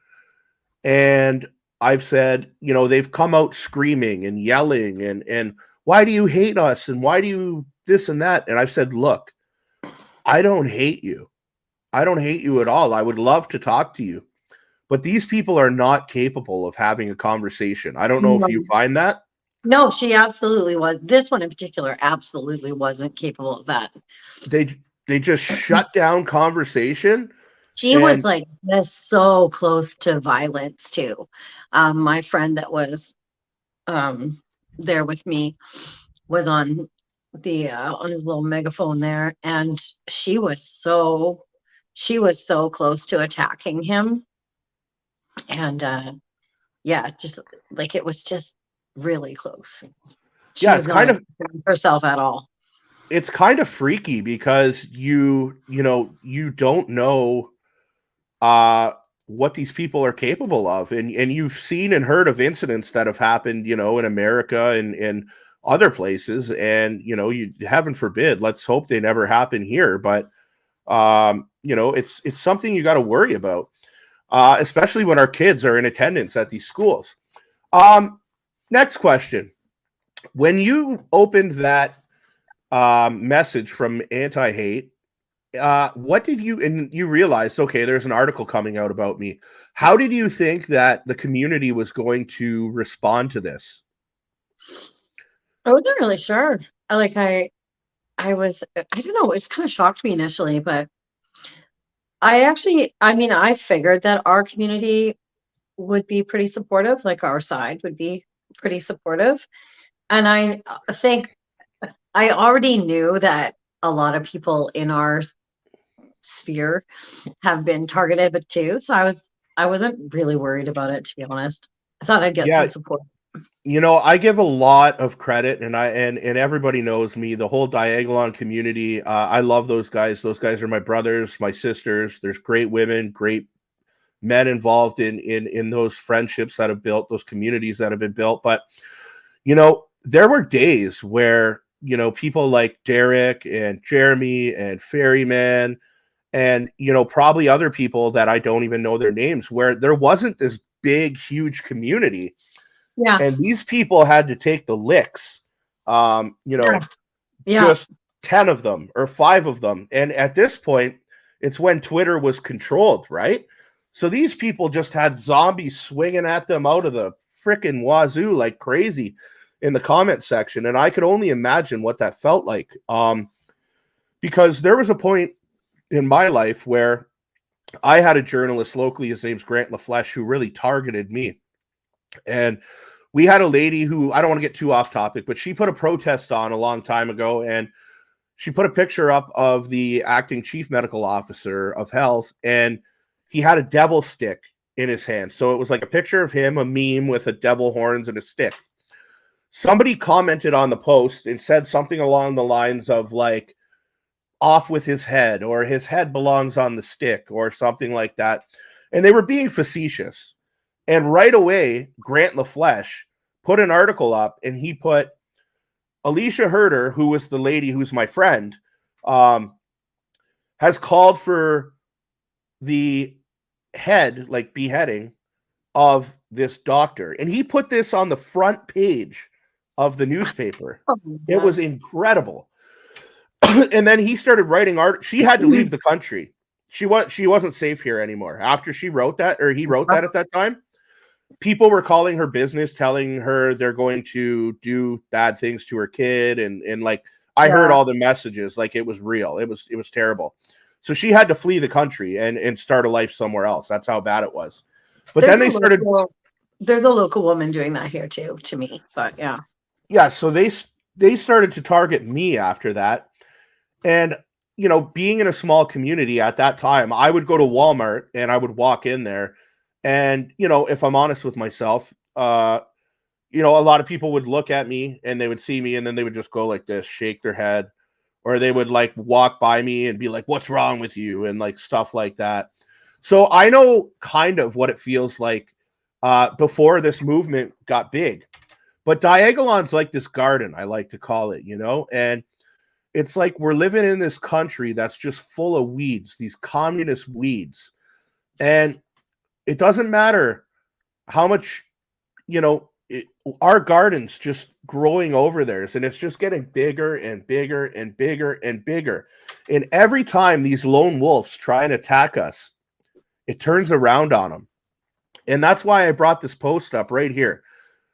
And I've said, they've come out screaming and yelling, and why do you hate us? And why do you this and that? And I've said, look, I don't hate you. I don't hate you at all. I would love to talk to you. but these people are not capable of having a conversation. I don't know if you No, find that. no, she absolutely was. This one in particular absolutely wasn't capable of that. They just shut down conversation. She was And like just so close to violence too. My friend that was um, there with me was on his little megaphone there, and she was so close to attacking him, and yeah, just like it was just really close. She yeah, was not herself at all. it's kind of freaky because you don't know uh what these people are capable of, and you've seen and heard of incidents that have happened, in America and other places, and you, heaven forbid, let's hope they never happen here, but it's something you got to worry about, especially when our kids are in attendance at these schools. um Next question: when you opened that message from anti-hate, what did you, and you realized, okay, there's an article coming out about me. How did you think that the community was going to respond to this? I wasn't really sure. I was, I don't know, it's kind of shocked me initially, but I mean, I figured that our community would be pretty supportive, like our side would be pretty supportive. And I think I already knew that a lot of people in our sphere have been targeted, but too. So I wasn't really worried about it, to be honest. I thought I'd get some Yeah, support. I give a lot of credit, and everybody knows me, the whole Diagolon community. I love those guys. Those guys are my brothers, my sisters. There's great women, great men involved in those friendships that have built, those communities that have been built. But there were days where people like Derek and Jeremy and Ferryman and probably other people that I don't even know their names, where there wasn't this big huge community, Yeah. and these people had to take the licks. Yeah. Yeah. Just 10 of them or 5 of them, and at this point it's when Twitter was controlled, right? So these people just had zombies swinging at them out of the freaking wazoo like crazy in the comment section, and I could only imagine what that felt like, because there was a point in my life where I had a journalist locally, his name's Grant LaFleche, who really targeted me. And we had a lady who, I don't want to get too off topic, but she put a protest on a long time ago, and she put a picture up of the acting chief medical officer of health, and he had a devil stick in his hand. So it was like a picture of him, a meme with a devil horns and a stick. Somebody commented on the post and said something along the lines of like, off with his head, or his head belongs on the stick, or something like that. And they were being facetious. And right away, Grant LaFleche put an article up, and he put Alicia Herder, who was the lady who's my friend, has called for the head, like beheading, of this doctor. And he put this on the front page of the newspaper. Oh, It was incredible. And then he started writing art. She had to leave the country. She wasn't safe here anymore. After she wrote that, or he wrote that at that time, people were calling her business, telling her they're going to do bad things to her kid. And like, I heard all the messages, like it was real. It was terrible. So she had to flee the country and start a life somewhere else. That's how bad it was. But then they started. There's a local woman doing that here too, to me. But yeah. Yeah. So they started to target me after that. And, being in a small community at that time, I would go to Walmart and I would walk in there. And, if I'm honest with myself, a lot of people would look at me and they would see me, and then they would just go like this, shake their head, or they would like walk by me and be like, "What's wrong with you?" And like stuff like that. So I know kind of what it feels like before this movement got big. But Diagolon's like this garden, I like to call it, and it's like we're living in this country that's just full of weeds, these communist weeds. And it doesn't matter how much, our garden's just growing over theirs, and it's just getting bigger and bigger and bigger and bigger. And every time these lone wolves try and attack us, it turns around on them. And that's why I brought this post up right here.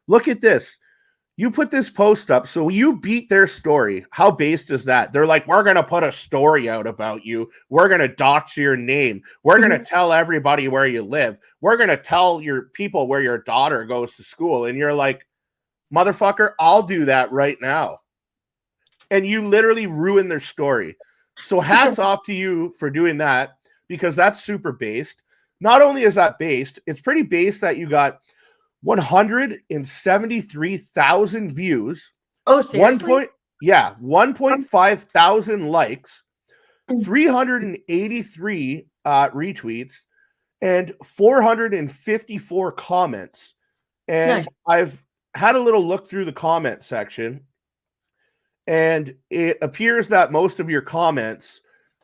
Look at this. You put this post up, so you beat their story. How based is that? They're like, we're going to put a story out about you. We're going to dox your name. We're going to tell everybody where you live. We're going to tell your people where your daughter goes to school. And you're like, motherfucker, I'll do that right now. And you literally ruin their story. So hats off to you for doing that, because that's super based. Not only is that based, it's pretty based that you got 173,000 views. Oh, seriously? 1.5 thousand likes, 383 retweets, and 454 comments. And Nice. I've had a little look through the comment section, and it appears that most of your comments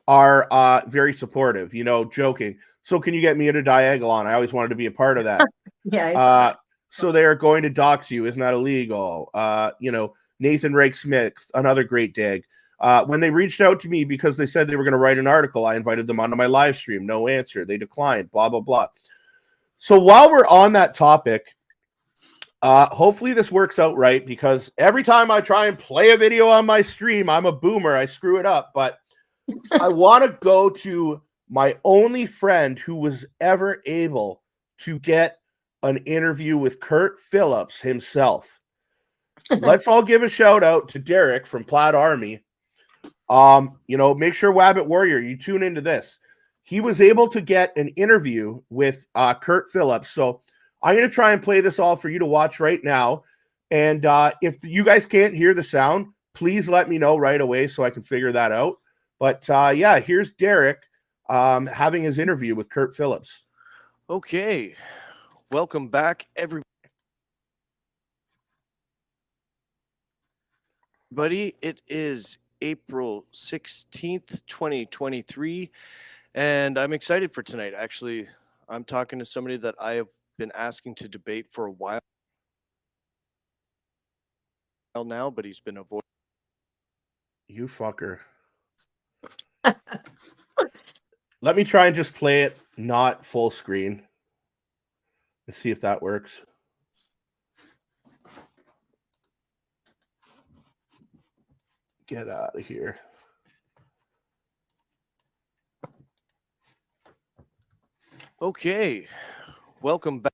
are very supportive, joking. So can you get me into Diagolon? I always wanted to be a part of that. Yeah. So they are going to dox you. Isn't that illegal? Nathan Rake Smith, another great dig. When they reached out to me because they said they were going to write an article, I invited them onto my live stream. No answer. They declined, blah, blah, blah. So while we're on that topic, hopefully this works out right, because every time I try and play a video on my stream, I'm a boomer. I screw it up. But I want to go to my only friend who was ever able to get an interview with Kurt Phillips himself. Let's all give a shout out to Derek from Plaid Army. Make sure Wabbit Warrior, you tune into this. He was able to get an interview with Kurt Phillips. So I'm going to try and play this all for you to watch right now. And if you guys can't hear the sound, please let me know right away so I can figure that out. But here's Derek having his interview with Kurt Phillips. Okay. Welcome back, everybody. It is April 16th, 2023, and I'm excited for tonight. Actually, I'm talking to somebody that I have been asking to debate for a while now, but he's been avoiding. You fucker. Let me try and just play it not full screen. Let's see if that works. Get out of here. Okay. Welcome back.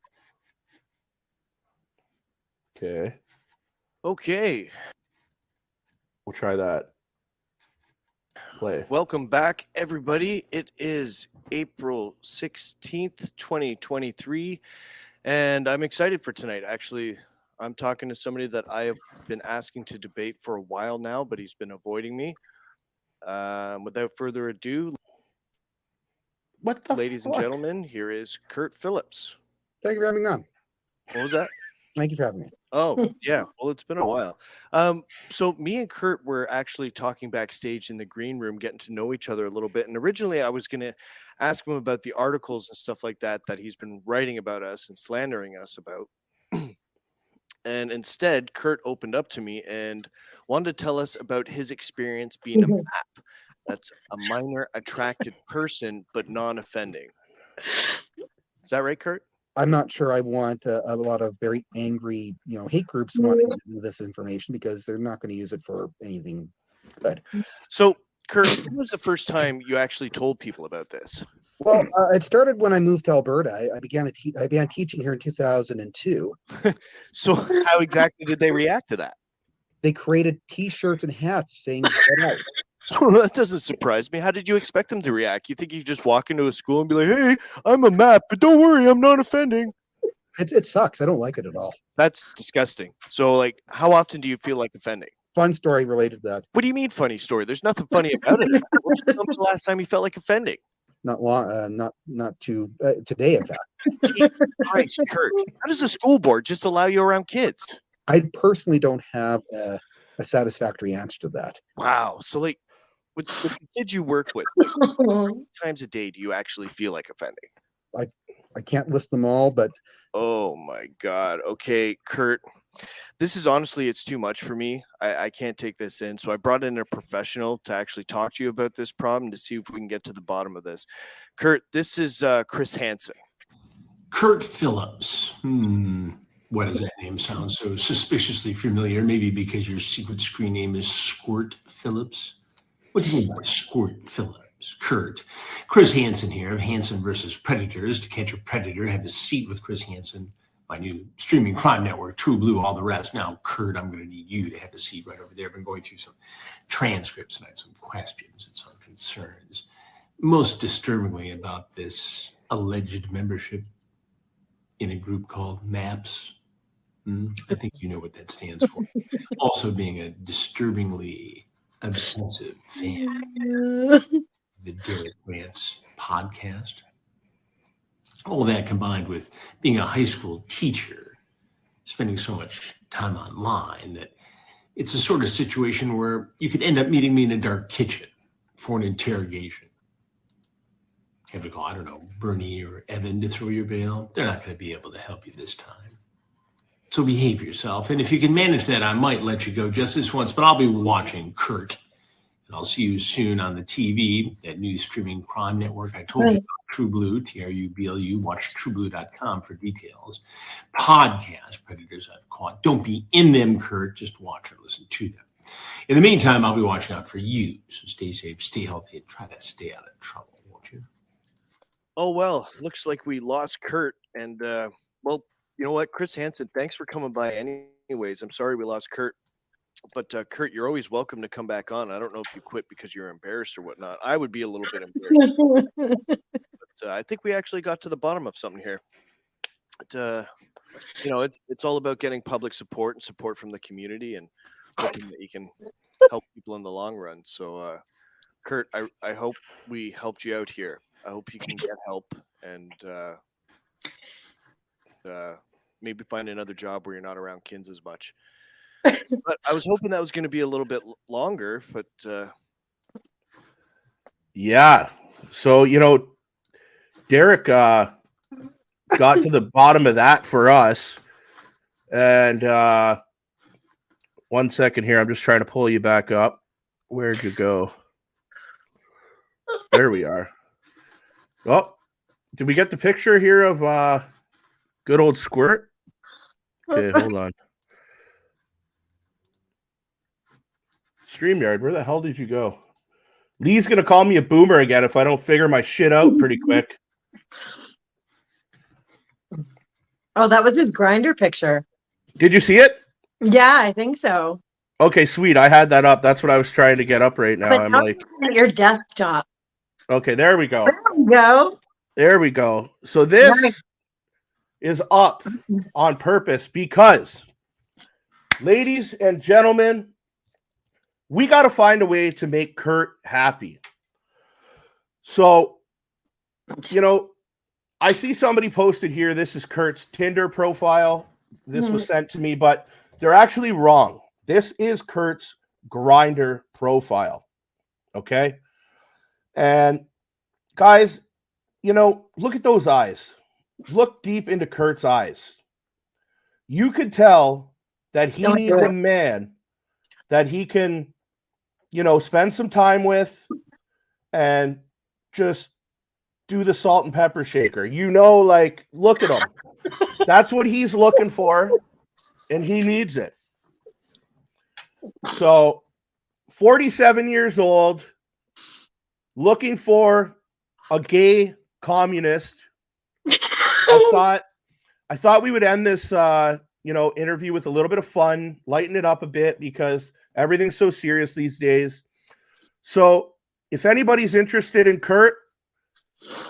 Okay. We'll try that. Play. Welcome back, everybody. It is April 16th, 2023, and I'm excited for tonight. Actually, I'm talking to somebody that I have been asking to debate for a while now, but he's been avoiding me. Without further ado, ladies and gentlemen, here is Kurt Phillips. Thank you for having me on. What was that? Thank you for having me. Oh, yeah. Well, it's been a while. So me and Kurt were actually talking backstage in the green room, getting to know each other a little bit. And originally I was going to ask him about the articles and stuff like that he's been writing about us and slandering us about. And instead, Kurt opened up to me and wanted to tell us about his experience being a MAP. That's a minor attracted person, but non-offending. Is that right, Kurt? I'm not sure I want a lot of very angry, hate groups wanting to do this information, because they're not going to use it for anything good. So, Kurt, when was the first time you actually told people about this? Well, it started when I moved to Alberta. I began teaching here in 2002. So how exactly did they react to that? They created T-shirts and hats saying "Get out." Well, that doesn't surprise me. How did you expect them to react? You think you just walk into a school and be like, "Hey, I'm a MAP, but don't worry, I'm not offending." It sucks. I don't like it at all. That's disgusting. So, how often do you feel like offending? Fun story related to that. What do you mean funny story? There's nothing funny about it. When's the last time you felt like offending? Not long. Not too today, in fact. Jesus Christ, Kurt. How does the school board just allow you around kids? I personally don't have a satisfactory answer to that. Wow. So, with the kids you work with, how many times a day do you actually feel like offending? I can't list them all, but oh my God. Okay, Kurt, this is honestly, it's too much for me. I can't take this in. So I brought in a professional to actually talk to you about this problem to see if we can get to the bottom of this. Kurt, this is Chris Hansen. Kurt Phillips. Why does that name sound so suspiciously familiar? Maybe because your secret screen name is Squirt Phillips? What do you mean by Squirt Phillips? Kurt. Chris Hansen here of Hansen versus Predators. To catch a predator, have a seat with Chris Hansen, my new streaming crime network, True Blue, all the rest. Now, Kurt, I'm going to need you to have a seat right over there. I've been going through some transcripts and I have some questions and some concerns. Most disturbingly about this alleged membership in a group called MAPS. I think you know what that stands for. Also being a disturbingly obsessive fan of the Derek Rants podcast. All that combined with being a high school teacher, spending so much time online that it's a sort of situation where you could end up meeting me in a dark kitchen for an interrogation. Have to call, I don't know, Bernie or Evan to throw your bail. They're not going to be able to help you this time. So behave yourself. And if you can manage that, I might let you go just this once, but I'll be watching Kurt. And I'll see you soon on the TV, that new streaming crime network. I told you about True Blue, TRUBLU. Watch trueblue.com for details. Podcast Predators I've caught. Don't be in them, Kurt. Just watch or listen to them. In the meantime, I'll be watching out for you. So stay safe, stay healthy, and try to stay out of trouble, won't you? Oh, well, looks like we lost Kurt. And, well, you know what, Chris Hansen, thanks for coming by anyways. I'm sorry we lost Kurt. But, Kurt, you're always welcome to come back on. I don't know if you quit because you're embarrassed or whatnot. I would be a little bit embarrassed. But I think we actually got to the bottom of something here. But, you know, it's all about getting public support and support from the community and hoping that you can help people in the long run. So, Kurt, I hope we helped you out here. I hope you can get help and maybe find another job where you're not around kids as much. But I was hoping that was going to be a little bit longer, but yeah. So, you know, Derek got to the bottom of that for us. And 1 second here. I'm just trying to pull you back up. Where'd you go? There we are. Oh, did we get the picture here of good old Squirt? Okay, hold on. StreamYard, where the hell did you go? Lee's going to call me a boomer again if I don't figure my shit out pretty quick. Oh, that was his grinder picture. Did you see it? Yeah, I think so. Okay, sweet. I had that up. That's what I was trying to get up right now. But I'm now like, you're at your desktop. okay, there we go. There we go. There we go. So this Nice. is up on purpose because, ladies and gentlemen, we got to find a way to make Kurt happy. So, you know, I see somebody posted here. This is Kurt's Tinder profile. This was sent to me, but they're actually wrong. This is Kurt's Grindr profile. Okay. And guys, you know, look at those eyes. Look deep into Kurt's eyes. You could tell that he Don't needs do a it. man that he can, you know, spend some time with and just do the salt and pepper shaker. You know, like, look at him. That's what he's looking for, and he needs it. So, 47 years old, looking for a gay communist. I thought we would end this interview with a little bit of fun, lighten it up a bit because everything's so serious these days. So if anybody's interested in Kurt,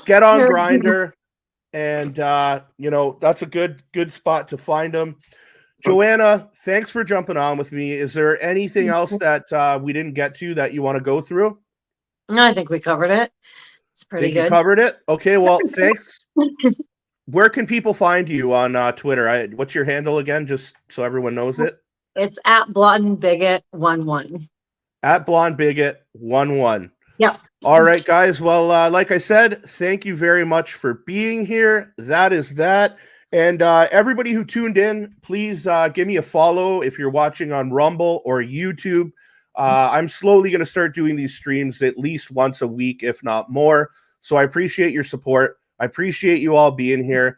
get on Grindr, and that's a good spot to find him. Joanna, thanks for jumping on with me. Is there anything else that we didn't get to that you want to go through? No, I think we covered it. It's pretty You good. covered it? Okay, well, thanks. Where can people find you on Twitter? What's your handle again, just so everyone knows it? It's at blondebigot11. At blondebigot11. Yep. All right, guys. Well, like I said, thank you very much for being here. That is that. And everybody who tuned in, please give me a follow if you're watching on Rumble or YouTube. I'm slowly going to start doing these streams at least once a week, if not more. So I appreciate your support. I appreciate you all being here.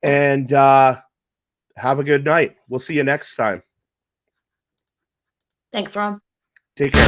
And have a good night. We'll see you next time. Thanks, Rob. Take care.